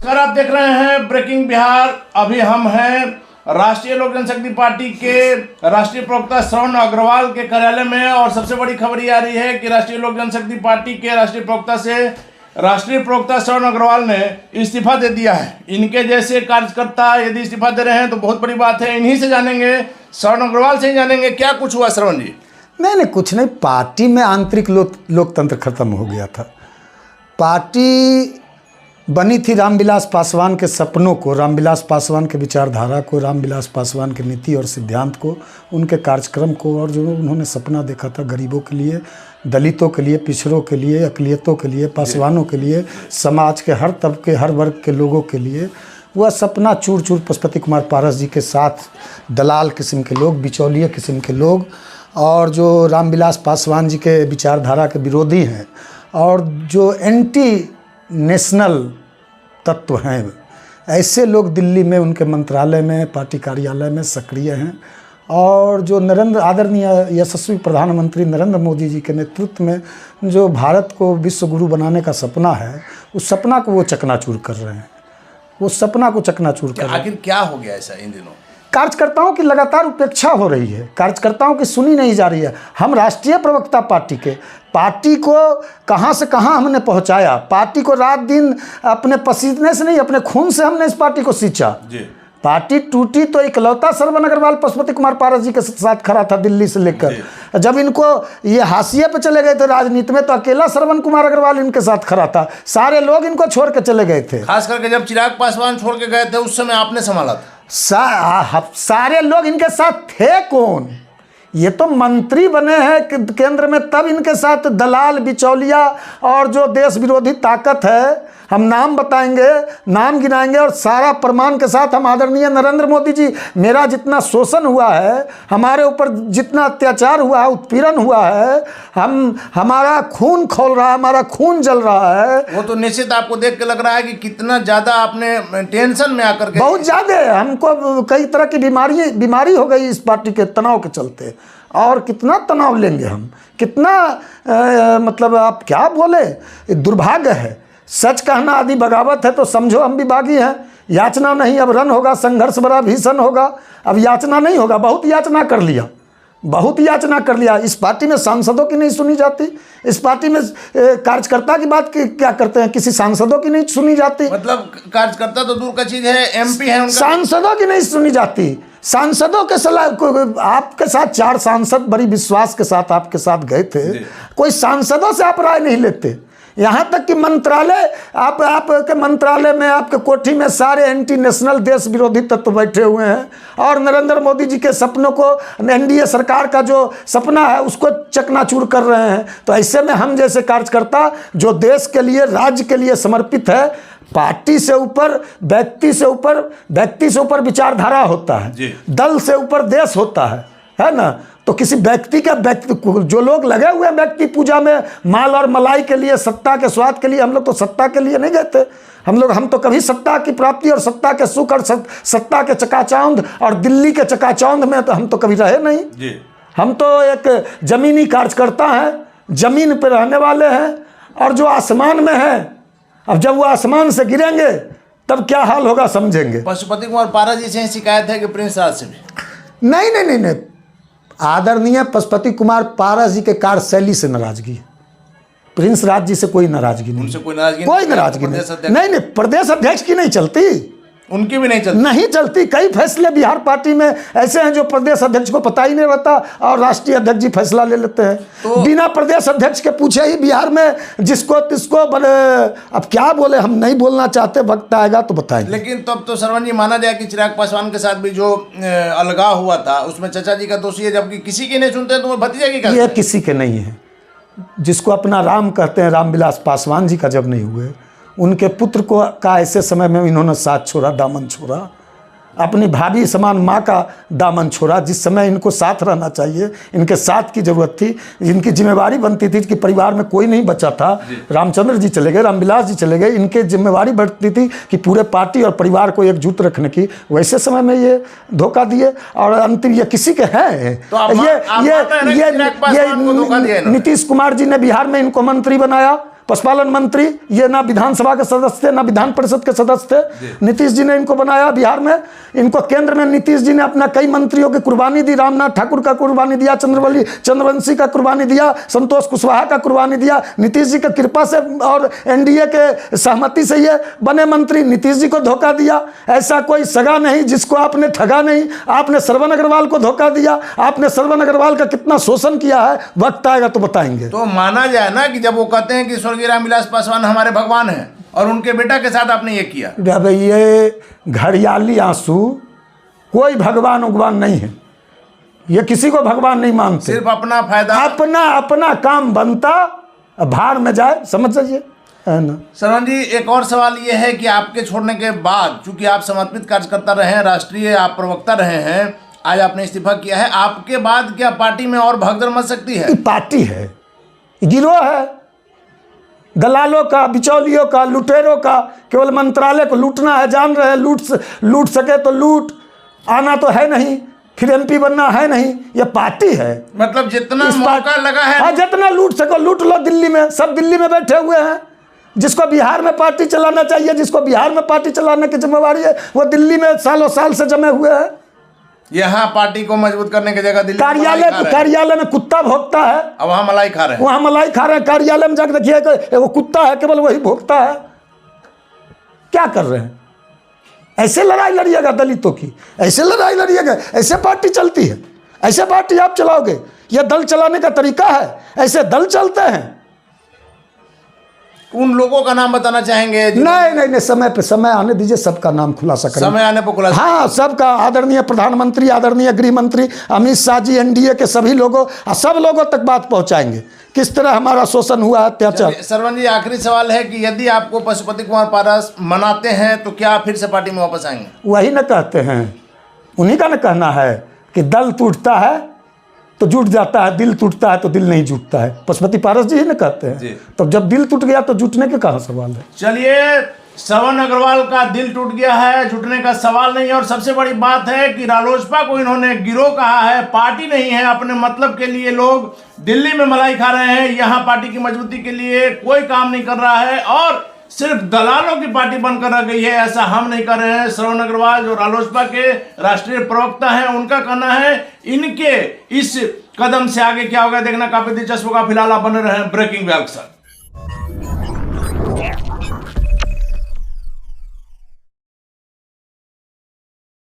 Sir, आप देख रहे हैं ब्रेकिंग बिहार। अभी हम हैं राष्ट्रीय लोक जनशक्ति पार्टी के राष्ट्रीय प्रवक्ता श्रवण अग्रवाल के कार्यालय में और सबसे बड़ी खबर ये आ रही है कि राष्ट्रीय लोक जनशक्ति पार्टी के राष्ट्रीय प्रवक्ता श्रवण अग्रवाल ने इस्तीफा दे दिया है। इनके जैसे कार्यकर्ता यदि इस्तीफा दे रहे हैं तो बहुत बड़ी बात है। इन्हीं से जानेंगे, श्रवण अग्रवाल से ही जानेंगे क्या कुछ हुआ। श्रवण जी। नहीं, कुछ नहीं। पार्टी में आंतरिक लोकतंत्र खत्म हो गया था। पार्टी बनी थी रामविलास पासवान के सपनों को, रामविलास पासवान के विचारधारा को, रामविलास पासवान के नीति और सिद्धांत को, उनके कार्यक्रम को, और जो उन्होंने सपना देखा था गरीबों के लिए, दलितों के लिए, पिछड़ों के लिए, अक़लियतों के लिए, पासवानों के लिए, समाज के हर तबके हर वर्ग के लोगों के लिए, वह सपना चूर चूर पशुपति कुमार पारस जी के साथ दलाल किस्म के लोग, बिचौलिए किस्म के लोग, और जो रामविलास पासवान जी के विचारधारा के विरोधी हैं और जो एंटी नेशनल तत्व हैं, ऐसे लोग दिल्ली में उनके मंत्रालय में, पार्टी कार्यालय में सक्रिय हैं। और जो आदरणीय यशस्वी प्रधानमंत्री नरेंद्र मोदी जी के नेतृत्व में जो भारत को विश्व गुरु बनाने का सपना है, उस सपना को वो चकनाचूर कर रहे हैं। वो सपना को चकनाचूर कर रहे हैं। आखिर क्या हो गया ऐसा इन दिनों? कार्यकर्ताओं की लगातार उपेक्षा हो रही है, कार्यकर्ताओं की सुनी नहीं जा रही है। हम राष्ट्रीय प्रवक्ता पार्टी को कहां से कहां हमने पहुंचाया। पार्टी को रात दिन अपने पसीने से नहीं, अपने खून से हमने इस पार्टी को सींचा। पार्टी टूटी तो इकलौता श्रवण अग्रवाल पशुपति कुमार पारस जी के साथ खड़ा था दिल्ली से लेकर। जब इनको ये हाशिए पे चले गए थे राजनीति में, तो अकेला श्रवण कुमार अग्रवाल इनके साथ खड़ा था। सारे लोग इनको छोड़ के चले गए थे। खास करके जब चिराग पासवान छोड़ के गए थे उस समय आपने संभाला था। सारे लोग इनके साथ थे कौन? ये तो मंत्री बने हैं केंद्र में, तब इनके साथ दलाल, बिचौलिया और जो देश विरोधी ताकत है, हम नाम बताएंगे, नाम गिनाएंगे और सारा प्रमाण के साथ हम आदरणीय नरेंद्र मोदी जी, मेरा जितना शोषण हुआ है, हमारे ऊपर जितना अत्याचार हुआ है, उत्पीड़न हुआ है, हमारा खून खौल रहा है, हमारा खून जल रहा है। वो तो निश्चित आपको देख के लग रहा है कि कितना ज़्यादा आपने टेंशन में आकर के, बहुत ज़्यादा हमको कई तरह की बीमारी हो गई इस पार्टी के तनाव के चलते। और कितना तनाव लेंगे हम, कितना मतलब आप क्या बोले, दुर्भाग्य है। सच कहना आदि बगावत है, तो समझो हम भी बागी हैं। याचना नहीं, अब रन होगा, संघर्ष बड़ा भीषण होगा। अब याचना नहीं होगा, बहुत याचना कर लिया, बहुत याचना कर लिया। इस पार्टी में सांसदों की नहीं सुनी जाती, इस पार्टी में कार्यकर्ता की बात क्या करते हैं, किसी सांसदों की नहीं सुनी जाती। मतलब कार्यकर्ता तो दूर का चीज़ है, एमपी है उनका, सांसदों की नहीं सुनी जाती। सांसदों के सलाह, आपके साथ 4 सांसद बड़ी विश्वास के साथ आपके साथ गए थे, कोई सांसदों से आप राय नहीं लेते। यहाँ तक कि मंत्रालय, आपके मंत्रालय में, आपके कोठी में सारे एंटी नेशनल देश विरोधी तत्व बैठे हुए हैं और नरेंद्र मोदी जी के सपनों को, एनडीए सरकार का जो सपना है उसको चकनाचूर कर रहे हैं। तो ऐसे में हम जैसे कार्यकर्ता जो देश के लिए, राज्य के लिए समर्पित है, पार्टी से ऊपर, व्यक्ति से ऊपर विचारधारा होता है, दल से ऊपर देश होता है ना। तो किसी व्यक्ति जो लोग लगे हुए व्यक्ति पूजा में, माल और मलाई के लिए, सत्ता के स्वाद के लिए, हम लोग तो सत्ता के लिए नहीं गए थे। हम तो कभी सत्ता की प्राप्ति और सत्ता के सुख और सत्ता के चकाचौंध और दिल्ली के चकाचौंध में तो हम तो कभी रहे नहीं। हम तो एक जमीनी कार्यकर्ता हैं, जमीन पर रहने वाले हैं। और जो आसमान में है, अब जब वो आसमान से गिरेंगे तब क्या हाल होगा समझेंगे। पशुपति कुमार पारस जी से शिकायत है कि प्रिंस राज से भी? नहीं, आदरणीय पशुपति कुमार पारस जी के कार्यशैली से नाराजगी है। प्रिंस राज जी से कोई नाराजगी नहीं, उनसे कोई नाराजगी नहीं। प्रदेश अध्यक्ष की नहीं चलती, उनकी भी नहीं चलती। कई फैसले बिहार पार्टी में ऐसे हैं जो प्रदेश अध्यक्ष को पता ही नहीं रहता और राष्ट्रीय अध्यक्ष जी फैसला ले लेते हैं, तो बिना प्रदेश अध्यक्ष के पूछे ही बिहार में जिसको तिसको बने। अब क्या बोले, हम नहीं बोलना चाहते, वक्त आएगा तो बताएंगे। लेकिन तब तो श्रवण जी माना जाए कि चिराग पासवान के साथ भी जो अलगाव हुआ था उसमें चाचा जी का दोषी है, जबकि किसी की नहीं सुनते तो वो भतीजा की ये किसी के नहीं है। जिसको अपना राम कहते हैं, रामविलास पासवान जी का जब नहीं हुए, उनके पुत्र को का ऐसे समय में इन्होंने साथ छोड़ा, दामन छोड़ा, अपनी भाभी समान माँ का दामन छोड़ा। जिस समय इनको साथ रहना चाहिए, इनके साथ की जरूरत थी, इनकी जिम्मेवारी बनती थी कि परिवार में कोई नहीं बचा था। रामचंद्र जी चले गए, रामविलास जी चले गए, इनके जिम्मेवारी बढ़ती थी कि पूरे पार्टी और परिवार को एकजुट रखने की। वैसे समय में ये धोखा दिए और अंतिम ये किसी के हैं। तो ये नीतीश कुमार जी ने बिहार में इनको मंत्री बनाया, पशुपालन मंत्री, ये ना विधानसभा के सदस्य थे ना विधान परिषद के सदस्य थे। नीतीश जी ने इनको बनाया बिहार में। इनको केंद्र में नीतीश जी ने अपना कई मंत्रियों की कुर्बानी दी, रामनाथ ठाकुर का कुर्बानी दिया, चंद्रवंशी का कुर्बानी दिया, संतोष कुशवाहा का कुर्बानी दिया। नीतीश जी की कृपा से और एनडीए के सहमति से ये बने मंत्री। नीतीश जी को धोखा दिया, ऐसा कोई सगा नहीं जिसको आपने ठगा नहीं। आपने श्रवण अग्रवाल को धोखा दिया, आपने श्रवण अग्रवाल का कितना शोषण किया है, वक्त आएगा तो बताएंगे। तो माना जाए ना कि जब वो कहते हैं कि स्वर्गीय रामविलास पासवान हमारे भगवान हैं और उनके बेटा के साथ आपने ये किया, जब ये घड़ियाली आंसू, कोई भगवान उगवान नहीं है, ये किसी को भगवान नहीं मानते, सिर्फ अपना फायदा, अपना काम बनता, भाड़ में जाए, समझ जाइए, है ना। श्रवण जी, एक और सवाल ये है कि आपके छोड़ने के बाद, चूंकि आप समर्पित कार्यकर्ता रहे हैं, राष्ट्रीय आप प्रवक्ता रहे हैं, आज आपने इस्तीफा किया है, आपके बाद क्या पार्टी में और भगदड़ मच सकती है? पार्टी है, गिरोह है, दलालों का, बिचौलियों का, लुटेरों का। केवल मंत्रालय को लूटना है, जान रहे हैं, लूट सके तो लूट, आना तो है नहीं, फिर एमपी बनना है नहीं, ये पार्टी है। मतलब जितना मौका लगा है, हाँ, जितना लूट सको लूट लो। दिल्ली में सब दिल्ली में बैठे हुए हैं। जिसको बिहार में पार्टी चलाना चाहिए, जिसको बिहार में पार्टी चलाने की जिम्मेवारी है, वो दिल्ली में सालों साल से जमे हुए हैं। यहाँ पार्टी को मजबूत करने की जगह दिल्ली कार्यालय में कुत्ता भोगता है, अब वहाँ मलाई खा रहे हैं, वहाँ मलाई खा रहे हैं। कार्यालय में जाकर देखिए, वो कुत्ता है, केवल वही भोगता है। क्या कर रहे हैं? ऐसे लड़ाई लड़िएगा दलितों की, ऐसे लड़ाई लड़िएगा, ऐसे पार्टी चलती है, ऐसे पार्टी आप चलाओगे? यह दल चलाने का तरीका है? ऐसे दल चलते हैं? उन लोगों का नाम बताना चाहेंगे? नहीं, समय पे समय आने दीजिए, सबका नाम खुलासा करें, समय आने पर खुलासा। हाँ, सबका। आदरणीय प्रधानमंत्री, आदरणीय गृह मंत्री अमित शाह जी, एनडीए के सभी लोगों, सब लोगों तक बात पहुंचाएंगे किस तरह हमारा शोषण हुआ, अत्याचार। श्रवण जी, आखिरी सवाल है कि यदि आपको पशुपति कुमार पारस मनाते हैं तो क्या फिर से पार्टी में वापस आएंगे? वही न कहते हैं, उन्हीं का न कहना है कि दल टूटता है तो जुट जाता है, दिल टूटता है तो दिल नहीं जुटता है। पशुपति पारस जी ही न कहते हैं। तो जब दिल टूट गया तो जुटने के कहाँ सवाल है? चलिए, श्रवण अग्रवाल का दिल टूट गया है, जुटने का सवाल नहीं है। और सबसे बड़ी बात है कि रालोसपा को इन्होंने गिरोह कहा है, पार्टी नहीं है। अपने मतलब के लिए लोग दिल्ली में मलाई खा रहे हैं, यहाँ पार्टी की मजबूती के लिए कोई काम नहीं कर रहा है और सिर्फ दलालों की पार्टी बनकर रह गई है। ऐसा हम नहीं कर रहे हैं। श्रवण अग्रवाल जो रालोसपा के राष्ट्रीय प्रवक्ता हैं, उनका कहना है इनके इस कदम से आगे क्या होगा देखना काफी दिलचस्प होगा। फिलहाल आप बने रहे ब्रेकिंग बिहार के साथ।